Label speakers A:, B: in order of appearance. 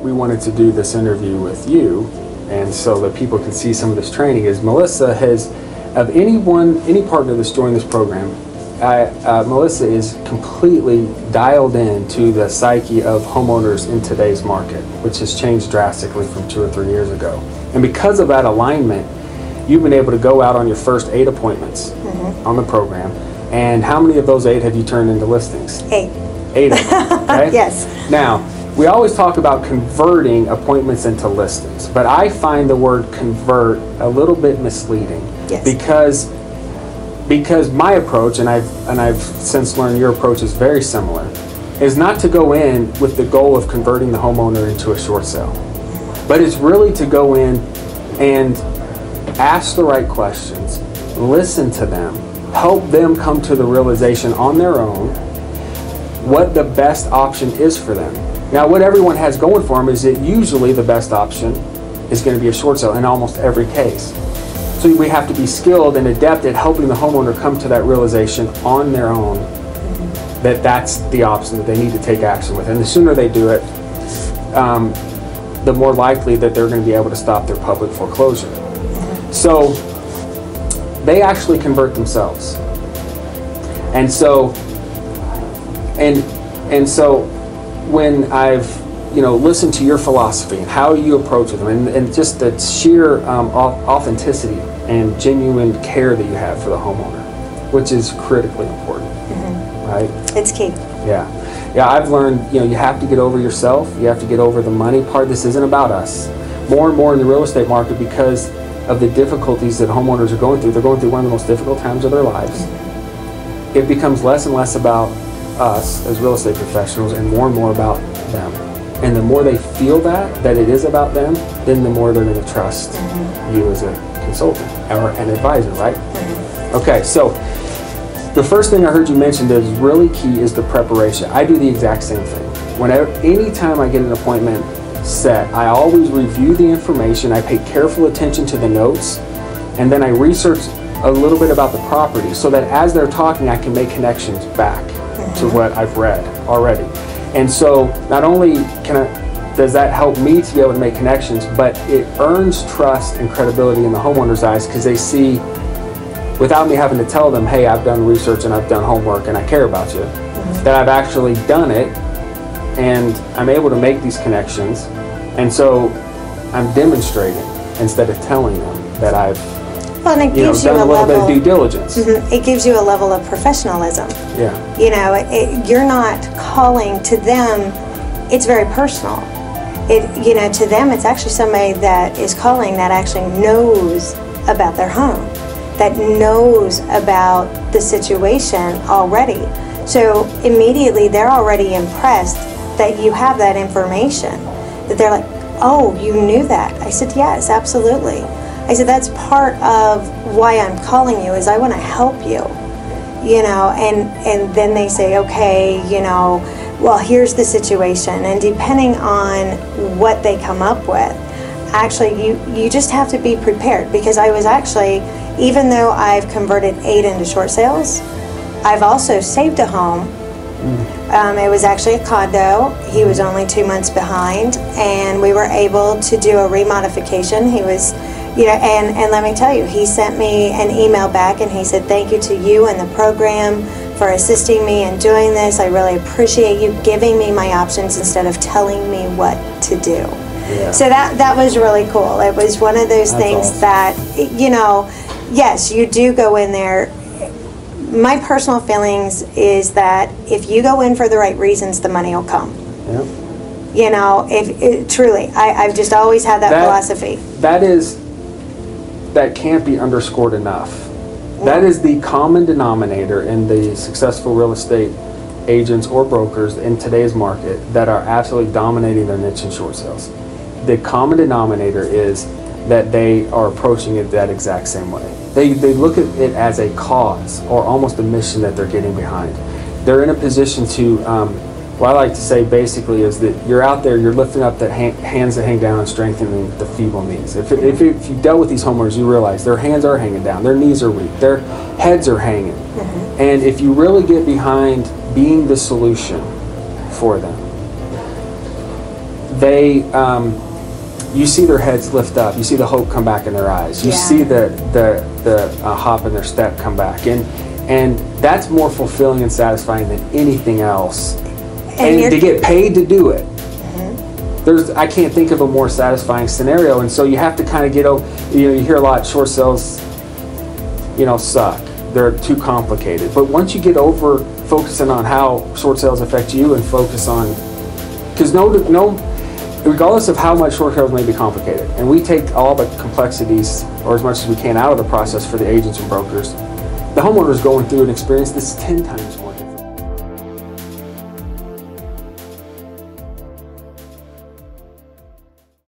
A: we wanted to do this interview with you, and so that people can see some of this training, is Melissa has, of any partner that's joined this program, Melissa is completely dialed in to the psyche of homeowners in today's market, which has changed drastically from 2 or 3 years ago. And because of that alignment, you've been able to go out on your first 8 appointments on the program. And how many of those 8 have you turned into listings?
B: 8.
A: 8 of them, okay?
B: Yes.
A: Now, we always talk about converting appointments into listings, but I find the word convert a little bit misleading.
B: Yes.
A: Because my approach, and I've since learned your approach is very similar, is not to go in with the goal of converting the homeowner into a short sale, but it's really to go in and ask the right questions, listen to them, help them come to the realization on their own what the best option is for them. Now, what everyone has going for them is that usually the best option is going to be a short sale in almost every case. So we have to be skilled and adept at helping the homeowner come to that realization on their own that that's the option that they need to take action with. And the sooner they do it, the more likely that they're going to be able to stop their public foreclosure. So they actually convert themselves. And so when I've listened to your philosophy and how you approach them, and just the sheer authenticity and genuine care that you have for the homeowner, which is critically important, right?
B: It's key.
A: Yeah, I've learned, you have to get over yourself. You have to get over the money part. This isn't about us. More and more in the real estate market, because of the difficulties that homeowners are going through, they're going through one of the most difficult times of their lives. It becomes less and less about us as real estate professionals and more about them. And the more they feel that it is about them, then the more they're going to trust you as a consultant or an advisor, right? Okay, so the first thing I heard you mention that is really key is the preparation. I do the exact same thing. Anytime I get an appointment set, I always review the information, I pay careful attention to the notes, and then I research a little bit about the property so that as they're talking, I can make connections back to what I've read already. And so not only does that help me to be able to make connections, but it earns trust and credibility in the homeowner's eyes, because they see, without me having to tell them, hey, I've done research and I've done homework and I care about you, that I've actually done it and I'm able to make these connections. And so I'm demonstrating instead of telling them that I've
B: Well, and it gives
A: done
B: you
A: a little bit of due diligence.
B: It gives you a level of professionalism.
A: Yeah.
B: You're not calling to them. It's very personal. To them, it's actually somebody that is calling that actually knows about their home, that knows about the situation already. So immediately they're already impressed that you have that information. That they're like, oh, you knew that? I said, yes, absolutely. I said, that's part of why I'm calling you, is I want to help you, and then they say, okay, well, here's the situation. And depending on what they come up with, actually, you just have to be prepared, because I was actually, even though I've converted 8 into short sales, I've also saved a home. It was actually a condo. He was only 2 months behind, and we were able to do a remodification. He was, and let me tell you, he sent me an email back and he said, thank you to you and the program for assisting me in doing this. I really appreciate you giving me my options instead of telling me what to do. Yeah. So that was really cool. It was one of those things awesome. That, yes, you do go in there. My personal feelings is that if you go in for the right reasons, the money will come. Yep. Truly, I've just always had that philosophy. That
A: can't be underscored enough. That is the common denominator in the successful real estate agents or brokers in today's market that are absolutely dominating their niche in short sales. The common denominator is that they are approaching it that exact same way. They look at it as a cause or almost a mission that they're getting behind. They're in a position to, what I like to say basically is that you're out there, you're lifting up the hands that hang down and strengthening the feeble knees. If you dealt with these homeowners, you realize their hands are hanging down, their knees are weak, their heads are hanging. And if you really get behind being the solution for them, they, you see their heads lift up. You see the hope come back in their eyes. You see the hop in their step come back, and that's more fulfilling and satisfying than anything else. And to get paid to do it. I can't think of a more satisfying scenario, and so you have to kind of get over. You hear a lot, short sales, suck. They're too complicated. But once you get over focusing on how short sales affect you and focus on, because regardless of how much short sales may be complicated, and we take all the complexities or as much as we can out of the process for the agents and brokers, the homeowner is going through an experience that's 10 times